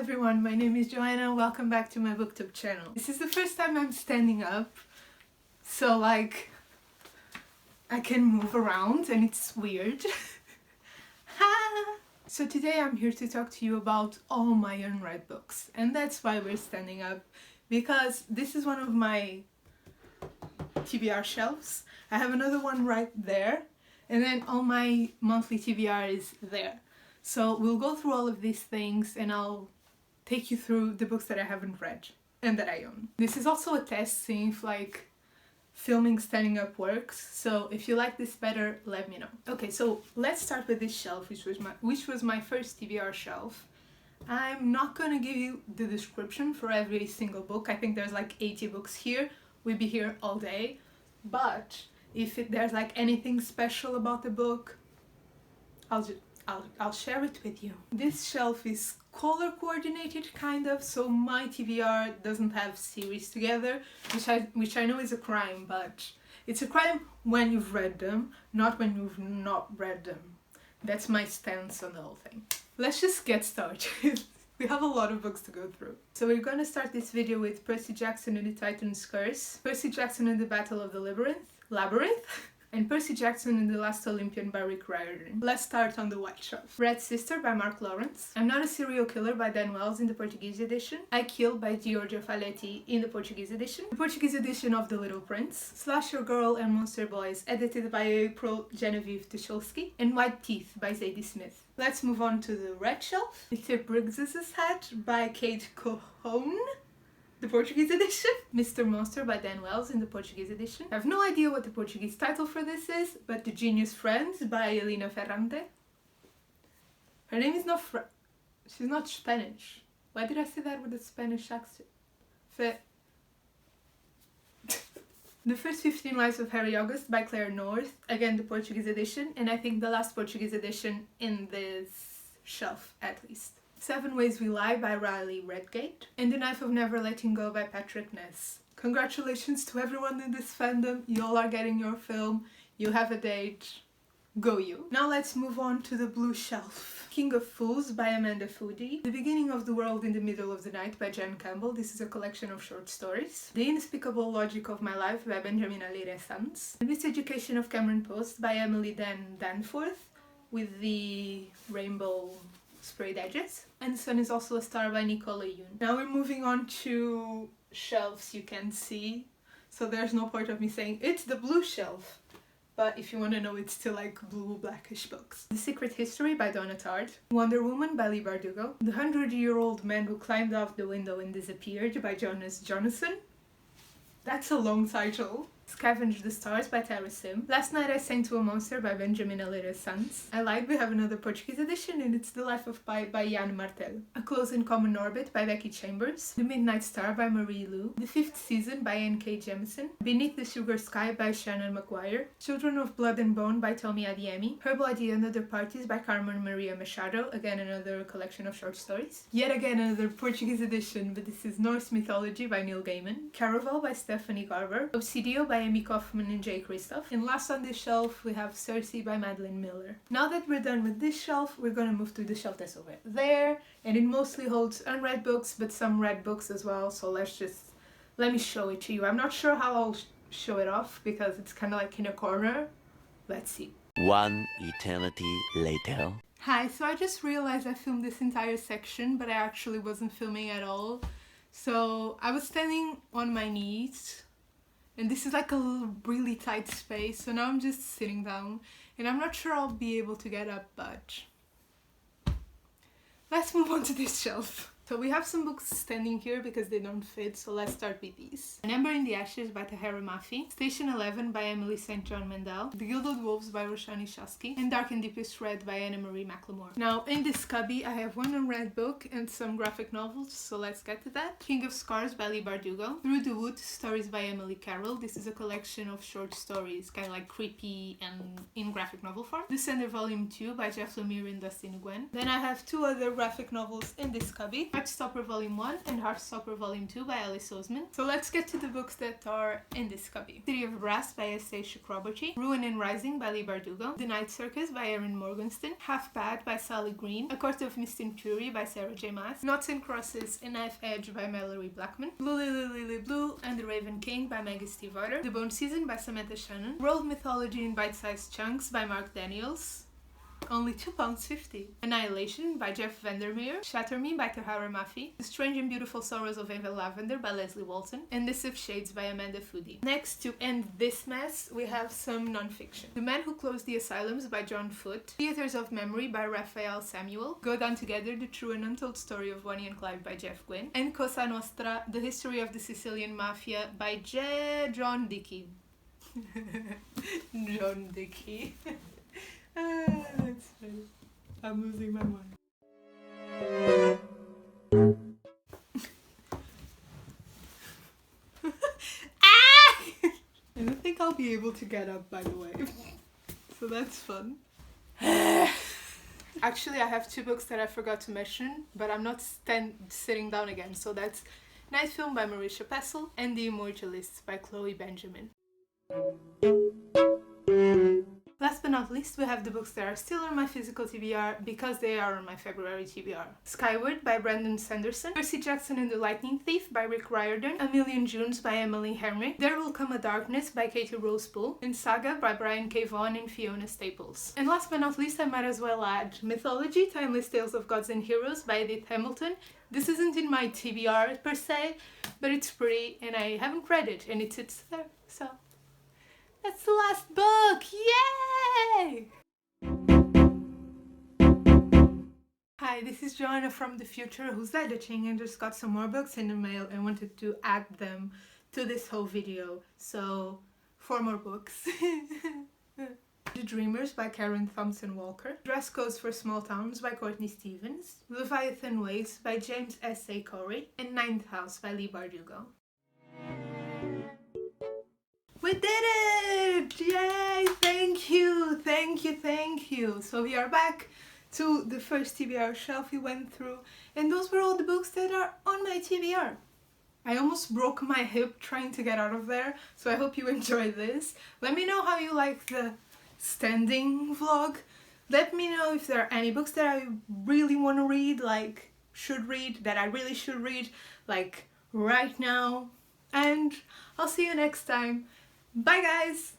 everyone, my name is Joanna. Welcome back to my booktube channel. This is the first time I'm standing up, so I can move around and it's weird. So today I'm here to talk to you about all my unread books, and that's why we're standing up, because this is one of my TBR shelves. I have another one right there, and then all my monthly TBR is there. So we'll go through all of these things and I'll take you through the books that I haven't read and that I own. This is also a test seeing if filming standing up works, so if you like this better, let me know. Okay, so let's start with this shelf, which was my first TBR shelf. I'm not gonna give you the description for every single book. I think there's 80 books here. We'd be here all day. But if there's anything special about the book, I'll share it with you. This shelf is color coordinated kind of, so my TBR doesn't have series together, which I know is a crime, but it's a crime when you've read them, not when you've not read them. That's my stance on the whole thing. Let's just get started. We have a lot of books to go through. So we're gonna start this video with Percy Jackson and the Titan's Curse, Percy Jackson and the Battle of the Labyrinth, and Percy Jackson and the Last Olympian by Rick Riordan. Let's start on the white shelf. Red Sister by Mark Lawrence, I'm Not a Serial Killer by Dan Wells in the Portuguese edition, I Kill by Giorgio Faletti in the Portuguese edition, the Portuguese edition of The Little Prince, Slasher Girl and Monster Boys edited by April Genevieve Tucholsky, and White Teeth by Zadie Smith. Let's move on to the red shelf. Mr. Briggs's Hat by Kate Cohone, the Portuguese edition. Mr. Monster by Dan Wells in the Portuguese edition. I have no idea what the Portuguese title for this is, but The Genius Friends by Elena Ferrante. Her name is not she's not Spanish. Why did I say that with a Spanish accent? The First 15 Lives of Harry August by Claire North, again the Portuguese edition, and I think the last Portuguese edition in this shelf at least. 7 Ways We Lie by Riley Redgate, and The Knife of Never Letting Go by Patrick Ness. Congratulations to everyone in this fandom, you all are getting your film, you have a date, go you. Now let's move on to the blue shelf. King of Fools by Amanda Foody, The Beginning of the World in the Middle of the Night by Jen Campbell, this is a collection of short stories. The Inexplicable Logic of My Life by Benjamin Alire Sanz, The Miseducation of Cameron Post by Emily Danforth, with the rainbow sprayed edges, and The Sun is Also a Star by Nicola Yoon. Now we're moving on to shelves you can see, so there's no point of me saying it's the blue shelf, but if you want to know, it's still blue blackish books. The Secret History by Donna Tartt, Wonder Woman by Leigh Bardugo, The 100-Year-Old Man Who Climbed Off the Window and Disappeared by Jonas Jonasson. That's a long title. Scavenge the Stars by Tara Sim, Last Night I Sang to a Monster by Benjamin Alire Sanz. I lied, we have another Portuguese edition, and it's The Life of Pi by Jan Martel. A Close and Common Orbit by Becky Chambers, The Midnight Star by Marie Lu, The Fifth Season by N.K. Jemisin, Beneath the Sugar Sky by Shannon McGuire, Children of Blood and Bone by Tommy Adeyemi, Her Body and Other Parties by Carmen Maria Machado, again another collection of short stories. Yet again another Portuguese edition, but this is Norse Mythology by Neil Gaiman, Caraval by Stephanie Garber, Obsidio by Amy Kaufman and Jay Kristoff, and last on this shelf we have Circe by Madeline Miller. Now that we're done with this shelf, we're gonna move to the shelf that's over there, and it mostly holds unread books, but some read books as well, so let me show it to you. I'm not sure how I'll show it off, because it's kind of in a corner. Let's see. One eternity later. Hi, so I just realized I filmed this entire section, but I actually wasn't filming at all. So I was standing on my knees, and this is a really tight space, so now I'm just sitting down, and I'm not sure I'll be able to get up, but let's move on to this shelf. So we have some books standing here because they don't fit, so let's start with these. An Ember in the Ashes by Tahera Mafi, Station 11 by Emily St. John Mandel, The Gilded Wolves by Roshani Shasky, and Dark and Deepest Red by Anna Marie McLemore. Now in this cubby I have one unread book and some graphic novels, so let's get to that. King of Scars by Leigh Bardugo, Through the Woods, Stories by Emily Carroll, this is a collection of short stories, kind of creepy and in graphic novel form. Descender Volume 2 by Jeff Lemire and Dustin Nguyen. Then I have 2 other graphic novels in this cubby. Heartstopper Volume 1 and Heartstopper Volume 2 by Alice Oseman. So let's get to the books that are in this copy. City of Brass by S.A. Chakraborty, Ruin and Rising by Leigh Bardugo, The Night Circus by Erin Morgenstern, Half Bad by Sally Green, A Court of Mist and Fury by Sarah J. Maas, Knots and Crosses and Knife Edge by Mallory Blackman, Blue Lily Lily Blue and The Raven King by Maggie Stiefvater, The Bone Season by Samantha Shannon, World Mythology in Bite-Sized Chunks by Mark Daniels, only £2.50. Annihilation by Jeff Vandermeer, Shatter Me by Tahara Mafi, The Strange and Beautiful Sorrows of Ava Lavender by Leslie Walton, and This of Shades by Amanda Foody. Next, to end this mess, we have some non-fiction. The Man Who Closed the Asylums by John Foote, Theatres of Memory by Raphael Samuel, Go Down Together, The True and Untold Story of Bonnie and Clyde by Jeff Gwynne, and Cosa Nostra, The History of the Sicilian Mafia by John Dickey. John Dickey. That's funny. I'm losing my mind. I don't think I'll be able to get up, by the way. So that's fun. Actually, I have two books that I forgot to mention, but I'm not sitting down again. So that's Night Film by Marisha Pessl and The Immortalists by Chloe Benjamin. Last but not least, we have the books that are still on my physical TBR because they are on my February TBR. Skyward by Brandon Sanderson, Percy Jackson and the Lightning Thief by Rick Riordan, A Million Junes by Emily Henry, There Will Come a Darkness by Katie Rose Poole, and Saga by Brian K. Vaughan and Fiona Staples. And last but not least, I might as well add Mythology, Timeless Tales of Gods and Heroes by Edith Hamilton. This isn't in my TBR per se, but it's pretty and I haven't read it and it sits there, so that's the last book! Yay! Hi, this is Joanna from the future who's editing and just got some more books in the mail and wanted to add them to this whole video. So, 4 more books. The Dreamers by Karen Thompson Walker, Dress Codes for Small Towns by Courtney Stevens, Leviathan Ways by James S.A. Corey, and Ninth House by Leigh Bardugo. We did it! Yay! Thank you, thank you, thank you. So we are back to the first TBR shelf we went through, and those were all the books that are on my TBR. I almost broke my hip trying to get out of there, so I hope you enjoyed this. Let me know how you like the standing vlog. Let me know if there are any books that I really want to read, like that I really should read, like right now. And I'll see you next time. Bye guys!